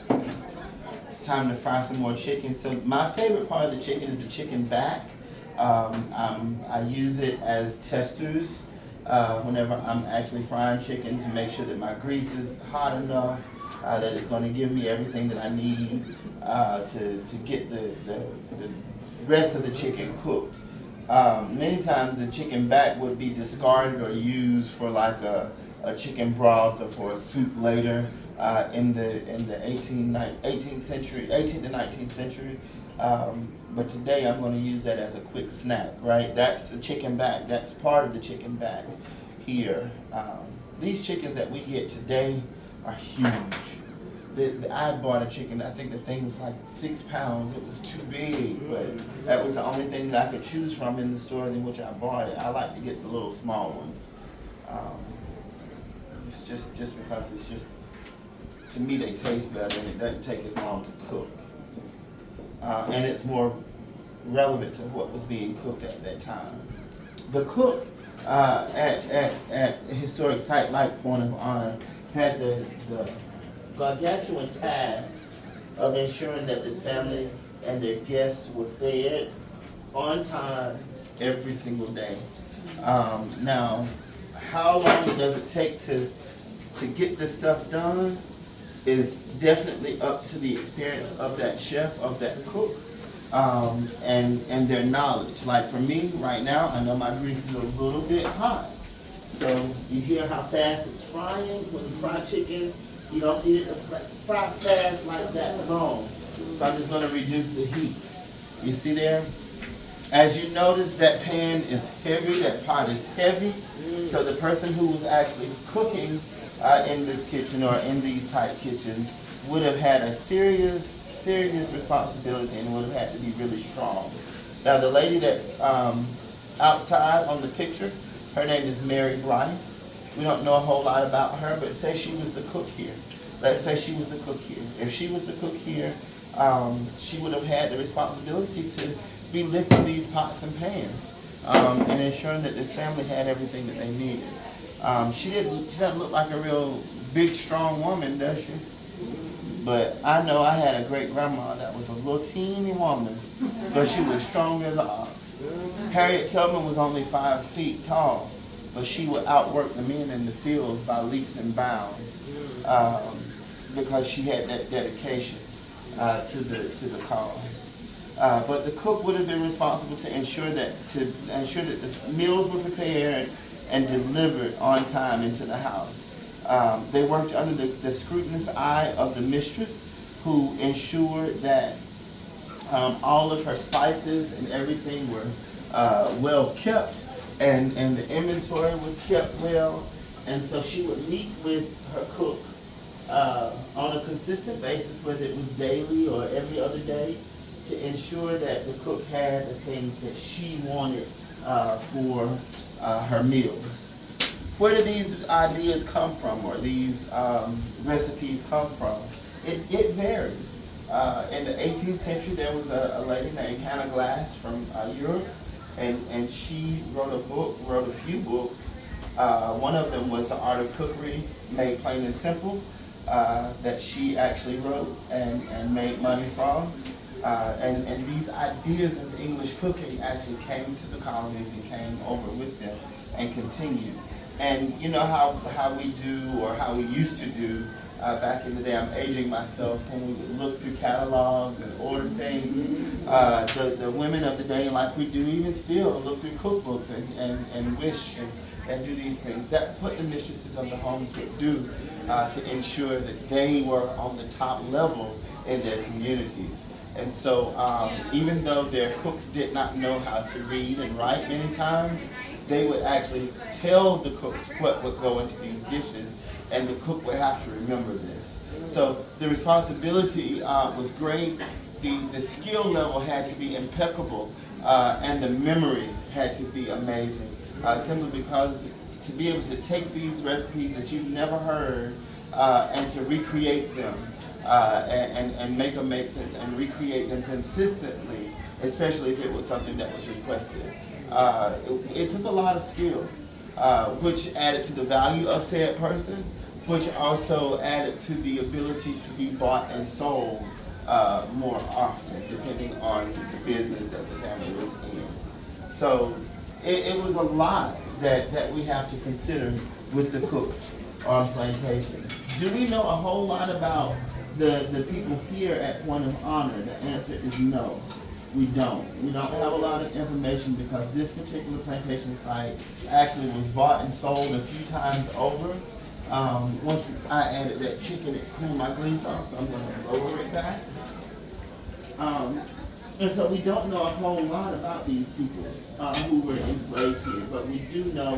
It's time to fry some more chicken. So my favorite part of the chicken is the chicken back. I use it as testers whenever I'm actually frying chicken to make sure that my grease is hot enough, that it's going to give me everything that I need to get the rest of the chicken cooked. Many times the chicken back would be discarded or used for like a chicken broth or for a soup later in the 18th century, 18th and 19th century. But today I'm going to use that as a quick snack, right? That's the chicken back. That's part of the chicken back here. These chickens that we get today are huge. I bought a chicken, I think the thing was like 6 pounds. It was too big, but that was the only thing that I could choose from in the store in which I bought it. I like to get the little small ones. It's just because it's just, to me, they taste better and it doesn't take as long to cook. And it's more relevant to what was being cooked at that time. The cook at a historic site like Point of Honor had the gargantuan task of ensuring that this family and their guests were fed on time every single day. Now, how long does it take to get this stuff done is definitely up to the experience of that chef, of that cook, and their knowledge. Like for me, right now, I know my grease is a little bit hot. So you hear how fast it's frying. When you fry chicken, you don't need it to fry fast like that long. So I'm just going to reduce the heat. You see there? As you notice, that pan is heavy, that pot is heavy. So the person who was actually cooking in this kitchen or in these type kitchens would have had a serious responsibility and would have had to be really strong. Now the lady that's outside on the picture, her name is Mary Blythe. We don't know a whole lot about her, but say she was the cook here. Let's say she was the cook here. If she was the cook here, she would have had the responsibility to be lifting these pots and pans and ensuring that this family had everything that they needed. She doesn't look like a real big, strong woman, does she? But I know I had a great grandma that was a little teeny woman, but she was strong as an ox. Harriet Tubman was only 5 feet tall, but she would outwork the men in the fields by leaps and bounds because she had that dedication to the cause. But the cook would have been responsible to ensure that the meals were prepared and delivered on time into the house. They worked under the scrutinous eye of the mistress, who ensured that all of her spices and everything were well kept, and the inventory was kept well. And so she would meet with her cook on a consistent basis, whether it was daily or every other day, to ensure that the cook had the things that she wanted for her meals. Where do these ideas come from, or these recipes come from? It varies. In the 18th century, there was a lady named Hannah Glass from Europe, and she wrote a few books. One of them was The Art of Cookery, Made Plain and Simple, that she actually wrote and made money from. And these ideas of English cooking actually came to the colonies and came over with them and continued. And you know how we do, or how we used to do back in the day, I'm aging myself, when we would look through catalogs and order things. The women of the day, like we do even still, look through cookbooks and wish and do these things. That's what the mistresses of the homes would do to ensure that they were on the top level in their communities. And so even though their cooks did not know how to read and write many times, they would actually tell the cooks what would go into these dishes, and the cook would have to remember this. So the responsibility was great. The skill level had to be impeccable, and the memory had to be amazing. Simply because to be able to take these recipes that you've never heard and to recreate them and make them make sense and recreate them consistently, especially if it was something that was requested. It took a lot of skill, which added to the value of said person, which also added to the ability to be bought and sold more often, depending on the business that the family was in. So it was a lot that we have to consider with the cooks on plantation. Do we know a whole lot about the people here at Point of Honor? The answer is no, we don't. We don't have a lot of information because this particular plantation site actually was bought and sold a few times over. Once I added that chicken, it cooled my grease off, so I'm going to lower it back. And so we don't know a whole lot about these people who were enslaved here, but we do know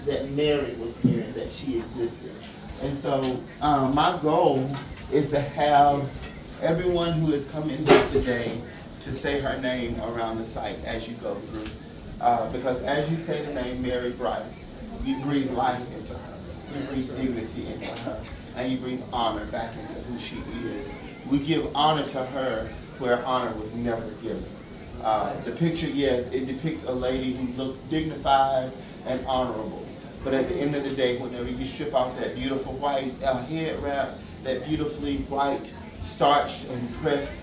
that Mary was here and that she existed. And so my goal is to have everyone who has come in here today to say her name around the site as you go through. Because as you say the name Mary Bryce, you breathe life into her, you breathe dignity into her, and you breathe honor back into who she is. We give honor to her where honor was never given. The picture, yes, it depicts a lady who looked dignified and honorable. But at the end of the day, whenever you strip off that beautiful white head wrap, that beautifully white starched and pressed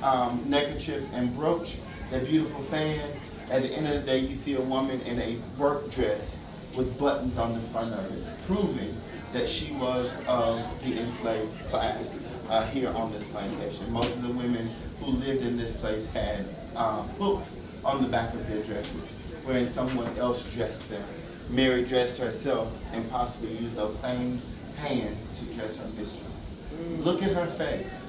neckerchief and brooch, that beautiful fan, at the end of the day, you see a woman in a work dress with buttons on the front of it, proving that she was of the enslaved class here on this plantation. Most of the women who lived in this place had hooks on the back of their dresses, wherein someone else dressed them. Mary dressed herself and possibly used those same hands to dress her mistress. Look at her face.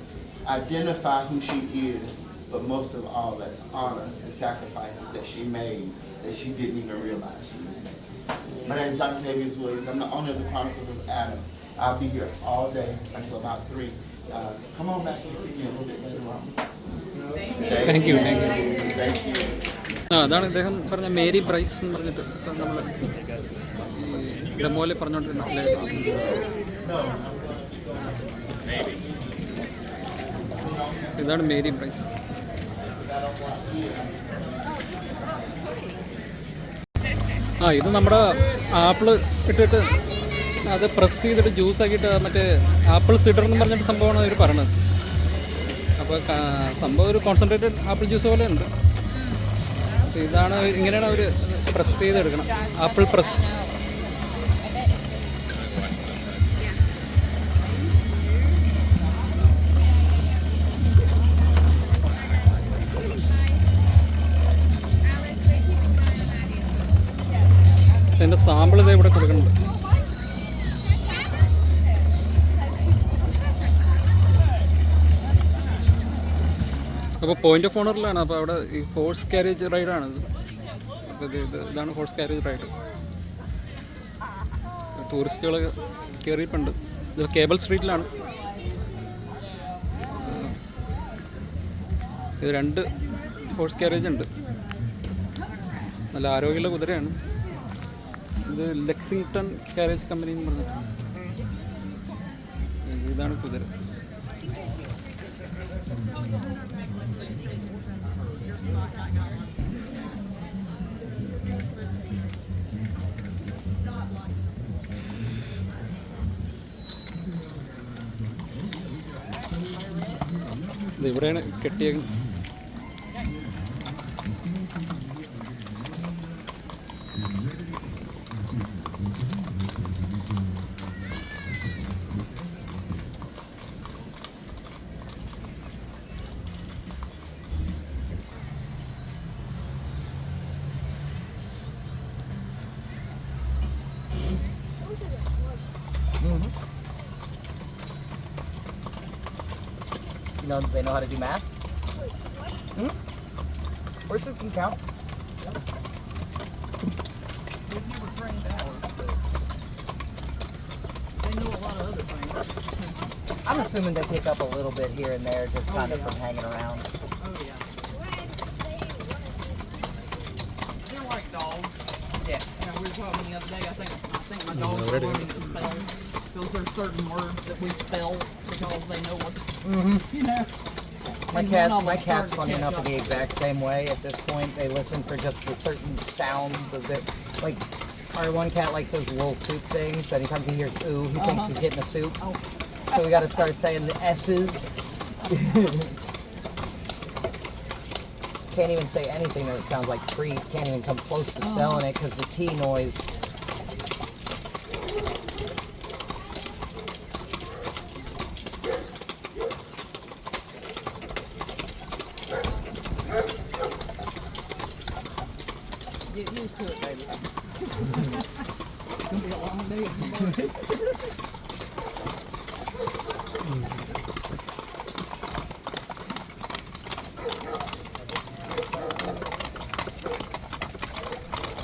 Identify who she is, but most of all, let's honor the sacrifices that she made that she didn't even realize she was making. My name is Octavius Williams. I'm the owner of the Chronicles of Adam. I'll be here all day until about 3. Come on back and see me a little bit later on. Thank you. Thank you. അതാണ് ഇദ്ദേഹം പറഞ്ഞ Mary Bryce എന്ന് പറഞ്ഞിട്ട് നമ്മൾ ഈ ഡെമോയിൽ പറഞ്ഞുകൊണ്ടിരുന്ന ഇതാണ് Mary Bryce. ഇത് നമ്മുടെ ആപ്പിൾ ഇട്ടിട്ട് അത് പ്രസ് ചെയ്തിട്ട് ജ്യൂസ് ആക്കിയിട്ട് മറ്റേ ആപ്പിൾ സിഡർ എന്ന് പറഞ്ഞിട്ട് സംഭവമാണ് അവർ പറയണത്. അപ്പോൾ സംഭവം ഒരു കോൺസെൻട്രേറ്റഡ് ആപ്പിൾ ജ്യൂസ് പോലെ ഉണ്ട്. ഇതാണ് ഇങ്ങനെയാണ് അവർ പ്രസ് ചെയ്തെടുക്കണം, ആപ്പിൾ പ്രസ്. ഇതിൻ്റെ സാമ്പിൾ ഇത് ഇവിടെ കൊടുക്കുന്നുണ്ട്. അപ്പോൾ പോയിന്റ് ഓഫ് ഓണറിലാണ്. അപ്പോൾ അവിടെ ഈ ഹോഴ്സ് ക്യാരേജ് റൈഡാണിത്. അപ്പോൾ ഇതാണ് ഹോഴ്സ് ക്യാരേജ് റൈഡ്. ടൂറിസ്റ്റുകൾ കയറിയിട്ടുണ്ട്. ഇത് കേബിൾ സ്ട്രീറ്റിലാണ്. ഇത് 2 ഹോഴ്സ് ക്യാരേജ് ഉണ്ട്. നല്ല ആരോഗ്യമുള്ള കുതിരയാണ്. ഇത് ലെക്സിംഗ്ടൺ ക്യാരേജ് കമ്പനി എന്ന് പറഞ്ഞിട്ട് ഇതാണ് കുതിര. ഇവിടെയാണ് കെട്ടിയേക്കുന്നത്. They know how to do math? Horses can count. They've never trained ours, but they know a lot of other things. I'm assuming they pick up a little bit here and there, just kind of from hanging around. Oh yeah. They're like dogs. Yeah. You know, we were talking the other day. I think my dogs are learning to spell because there's certain words that we spell because they know what. You know. My cat's funny enough in the exact same way. At this point, they listen for just the certain sounds of it. Like, our one cat likes those little soup things. So anytime he hears ooh, he thinks he's getting a soup. Oh. So we got to start saying the S's. Can't even say anything that sounds like treat. Can't even come close to spelling it because the T noise. Get used to it, baby. It's gonna be a long day.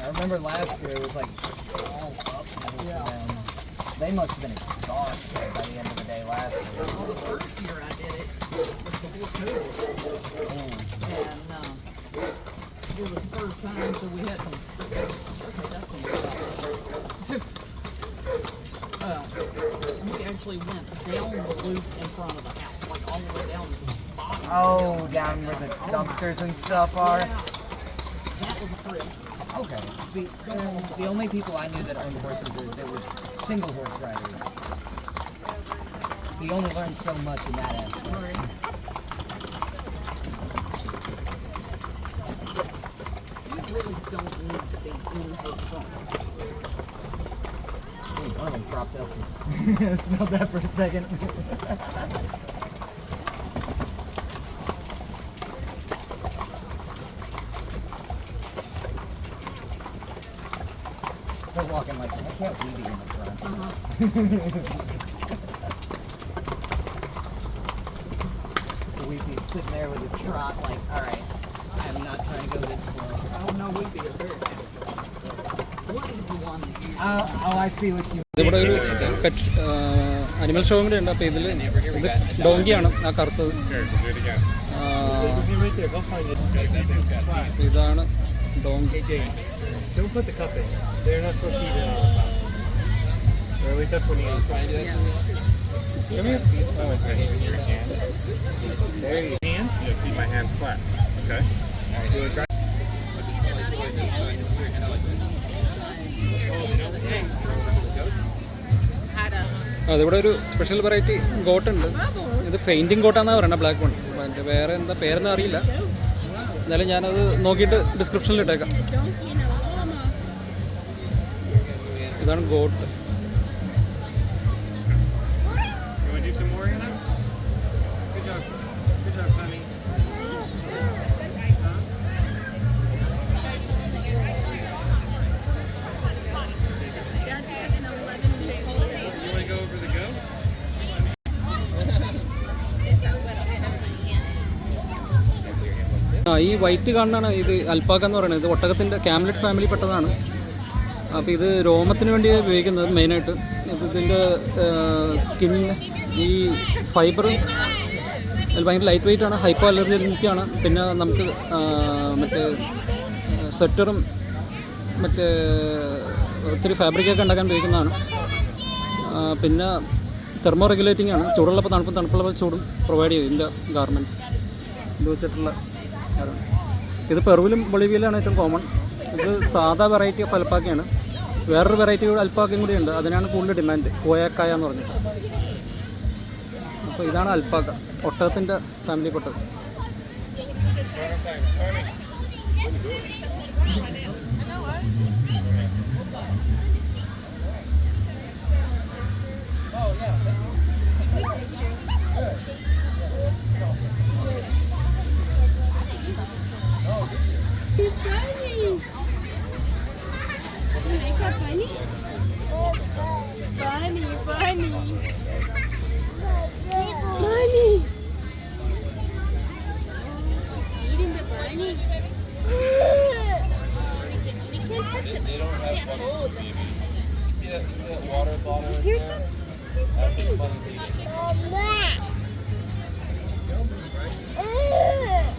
I remember last year it was like all up and down. They must have been exhausted by the end of the day last year. Well, the first year I did it was before COVID. And it was the first time, so we had some. Okay, that's we actually went down the loop in front of the house, like all the way down to the bottom. Oh, down where the dumpsters and stuff are? Yeah. That was a thrill. Okay. See, the only people I knew that owned horses that were single horse riders. So you only learn so much in that aspect. Right. You really don't need to be in the front. One of them crop dusted. Smelled that for a second. They're walking like, I can't believe you in the front. We'd be sitting there with a trot like, alright, I'm not trying to go this slow. Oh no, we'd be a very happy. What is the one that you... Oh, I see what you ഇവിടെ ഒരു pet animal ഷോയും കൂടെ ഉണ്ട്. അപ്പോൾ ഇതിൽ ഇത് ഡോങ്കിയാണ് ആ കറുത്തത്. ഇതാണ് donkey. Don't put the cup in. They're not supposed to eat it all the time. Or at least that's what he is. Come here. Oh, it's right here in your hand. There you go. Hands? Yeah, keep my hands flat. Okay. Alright, do it. Try. അതിവിടെ ഒരു special variety ഗോട്ടുണ്ട്. ഇത് painting ഗോട്ടാന്നാണ് പറയുന്നത്, black one. അതിൻ്റെ വേറെ എന്താ പേരെന്ന് അറിയില്ല. എന്നാലും ഞാനത് നോക്കിയിട്ട് ഡിസ്ക്രിപ്ഷനിൽ ഇട്ടേക്കാം. ഇതാണ് ഗോട്ട്. ഈ വൈറ്റ് കാണാനാണ് ഇത് അൽപ്പാക്ക എന്ന് പറയുന്നത്. ഇത് ഒട്ടകത്തിൻ്റെ ക്യാംലെറ്റ് ഫാമിലി പെട്ടതാണ്. അപ്പോൾ ഇത് രോമത്തിന് വേണ്ടി ഉപയോഗിക്കുന്നത് മെയിനായിട്ട്. ഇതിൻ്റെ സ്കിന്നിന് ഈ ഫൈബർ അതിൽ ഭയങ്കര ലൈറ്റ് വെയിറ്റ് ആണ്, ഹൈപ്പോ അലർജിക്കാണ്. പിന്നെ നമുക്ക് മറ്റേ സ്വെറ്ററും മറ്റേ ഒത്തിരി ഫാബ്രിക്കൊക്കെ ഉണ്ടാക്കാൻ ഉപയോഗിക്കുന്നതാണ്. പിന്നെ തെർമോ റെഗുലേറ്റിംഗ് ആണ്. ചൂടുള്ളപ്പോൾ തണുപ്പും തണുപ്പുള്ളപ്പോൾ ചൂടും പ്രൊവൈഡ് ചെയ്യും ഇതിൻ്റെ ഗാർമെൻറ്റ്സ്. ഇത് വെച്ചിട്ടുള്ള ഇത് പെറുവിലും ബൊളീവിയയിലാണ് ഏറ്റവും കോമൺ. ഇത് സാധാ വെറൈറ്റി ഓഫ് അൽപ്പാക്കയാണ്. വേറൊരു വെറൈറ്റി അൽപ്പാക്കയും കൂടി ഉണ്ട്, അതിനാണ് കൂടുതൽ ഡിമാൻഡ്, കോയക്കായ എന്ന് പറഞ്ഞിട്ട്. അപ്പോൾ ഇതാണ് അൽപ്പാക്ക, ഒട്ടകത്തിൻ്റെ ഫാമിലിപ്പെട്ടത്.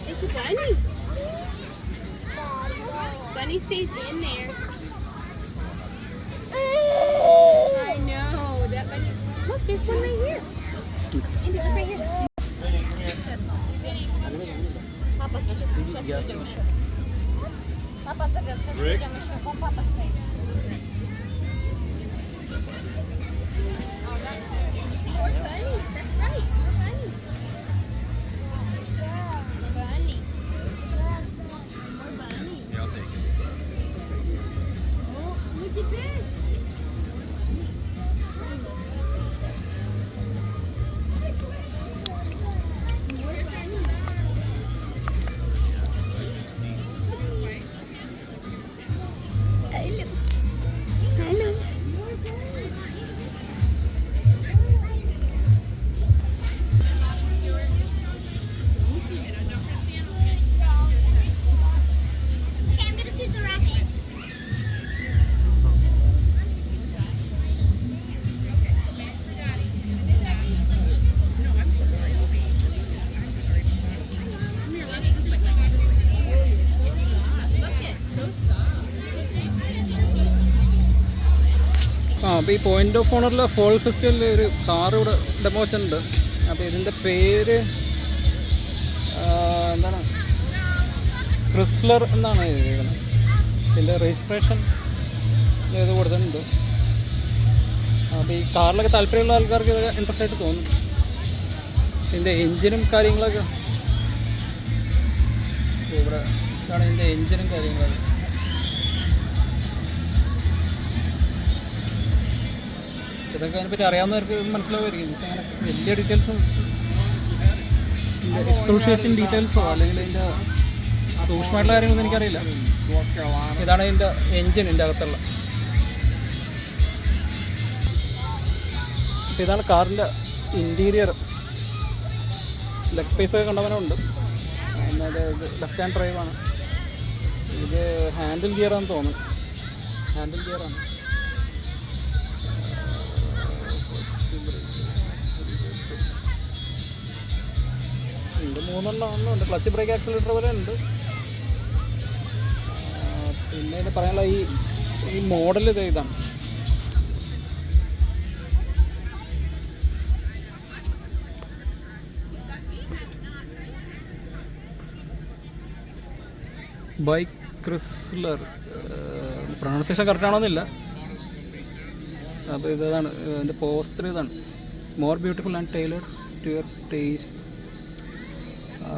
It's a bunny. Bunny stays in there. I know. That bunny. Look, there's one right here. Look right here. Папа, сейчас пойдем еще. Папа, сейчас пойдем еще. Вон папа стоит. Poor bunny. That's right. Poor bunny. Bunny. Poor bunny. Yeah, I'll take it. Oh, look at this. അപ്പോൾ ഈ point of ഓണറിലെ fall ഫെസ്റ്റിവലിൽ ഒരു car ഇവിടെ ഡെമോഷൻ ഉണ്ട്. അപ്പോൾ ഇതിൻ്റെ പേര് എന്താണ്, ക്രിസ്ലർ എന്നാണ് എഴുതിയിരിക്കുന്നത്. ഇതിൻ്റെ രജിസ്ട്രേഷൻ ഇത് കൊടുത്തിട്ടുണ്ട്. അപ്പോൾ ഈ കാറിലൊക്കെ താല്പര്യമുള്ള ആൾക്കാർക്ക് ഇത് ഇൻട്രസ്റ്റ് ആയിട്ട് തോന്നും. ഇതിൻ്റെ എൻജിനും കാര്യങ്ങളൊക്കെ ഇവിടെ ഇതാണ് ഇതിൻ്റെ എൻജിനും കാര്യങ്ങളൊക്കെ. ഇതൊക്കെ അതിനെപ്പറ്റി അറിയാവുന്നവർക്ക് മനസ്സിലാവുമായിരിക്കും. അങ്ങനെ വലിയ ഡീറ്റെയിൽസും എക്സ്ക്രൂഷിയേറ്റിംഗ് ഡീറ്റെയിൽസോ അല്ലെങ്കിൽ അതിൻ്റെ സൂക്ഷ്മമായിട്ടുള്ള കാര്യങ്ങളൊന്നും എനിക്കറിയില്ല. ഇതാണ് ഇതിൻ്റെ എൻജിൻ, ഇതിൻ്റെ അകത്തുള്ള. ഇതാണ് കാറിൻ്റെ ഇൻറ്റീരിയർ. ലെഗ് സ്പേസ് ഒക്കെ കണ്ടവനുണ്ട്. എന്നാൽ ഇത് ലെഫ്റ്റ് ഹാൻഡ് ഡ്രൈവാണ്. ഇത് ഹാൻഡിൽ ഗിയറാണെന്ന് തോന്നുന്നു. ഹാൻഡിൽ ഗിയറാണ്. ഇത് 3 ഉണ്ട്. ക്ലച്ച് ബ്രേക്ക് ആക്സിലേറ്റർ പോലെ ഉണ്ട്. പിന്നെ ഇത് പറയാനുള്ള ഈ മോഡൽ ഇതാണ്. Bike Chrysler. പ്രൊണൗൺസിയേഷൻ കറക്റ്റ് ആണോന്നില്ല. അപ്പോൾ ഇതാണ് ഇതിൻ്റെ പോസ്റ്റർ. ഇതാണ് more beautiful and tailored to your taste.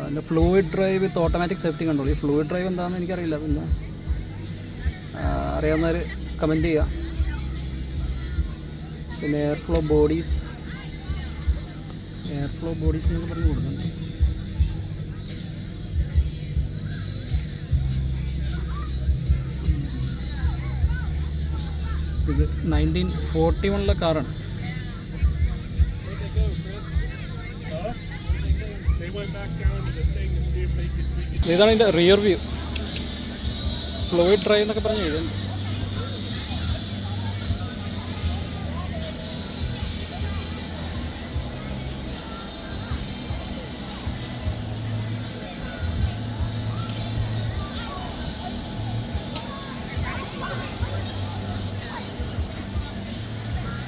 പിന്നെ fluid drive with automatic safety control. ഈ ഫ്ലൂയിഡ് ഡ്രൈവ് എന്താണെന്ന് എനിക്കറിയില്ല. പിന്നെ അറിയാവുന്നവർ കമൻറ്റ് ചെയ്യുക. പിന്നെ എയർ ഫ്ലോ ബോഡീസ് എന്നൊക്കെ പറഞ്ഞ് കൊടുക്കുന്നുണ്ട്. ഇത് 1941 കാറാണ്. ഇതാണ് ഇതിൻ്റെ റിയർ വ്യൂ. ഫ്ലൂയിഡ് ഡ്രൈവ് എന്നൊക്കെ പറഞ്ഞ് എഴുതുന്നുണ്ട്.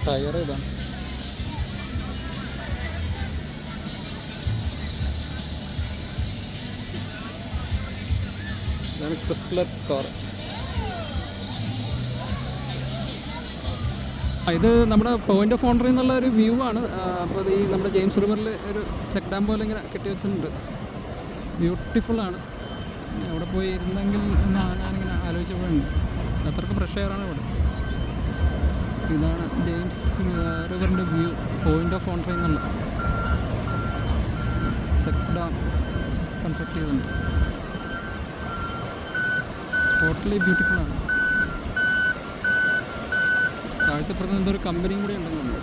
ടയർ ഇതാണ്. ഇതാണ് ക്രിസ്ലർ കാർ. ഇത് നമ്മുടെ പോയിന്റ് ഓഫ് ഓണറിൽ നിന്നുള്ള ഒരു വ്യൂ ആണ്. അപ്പോൾ ഈ നമ്മുടെ ജെയിംസ് റിവറിൽ ഒരു ചെക്ക് ഡാം പോലെ ഇങ്ങനെ കെട്ടി വെച്ചിട്ടുണ്ട്. ബ്യൂട്ടിഫുള്ളാണ്. അവിടെ പോയി ഇരുന്നെങ്കിൽ ഞാനിങ്ങനെ ആലോചിച്ചപ്പോഴുണ്ട്. അത്രയ്ക്ക് ഫ്രഷ് എയറാണ് ഇവിടെ. ഇതാണ് ജെയിംസ് റിവറിൻ്റെ വ്യൂ, പോയിന്റ് ഓഫ് ഓണറിൽ നിന്നുള്ള ചെക്ക് ഡാം കൺസ്ട്രക്ട് ചെയ്തിട്ടുണ്ട്. ടോട്ടലി ബ്യൂട്ടിഫുള്ളാണ്. താഴത്തെ പുറത്ത് എന്തൊരു കമ്പനിയും കൂടി ഉണ്ടെന്നുണ്ട്.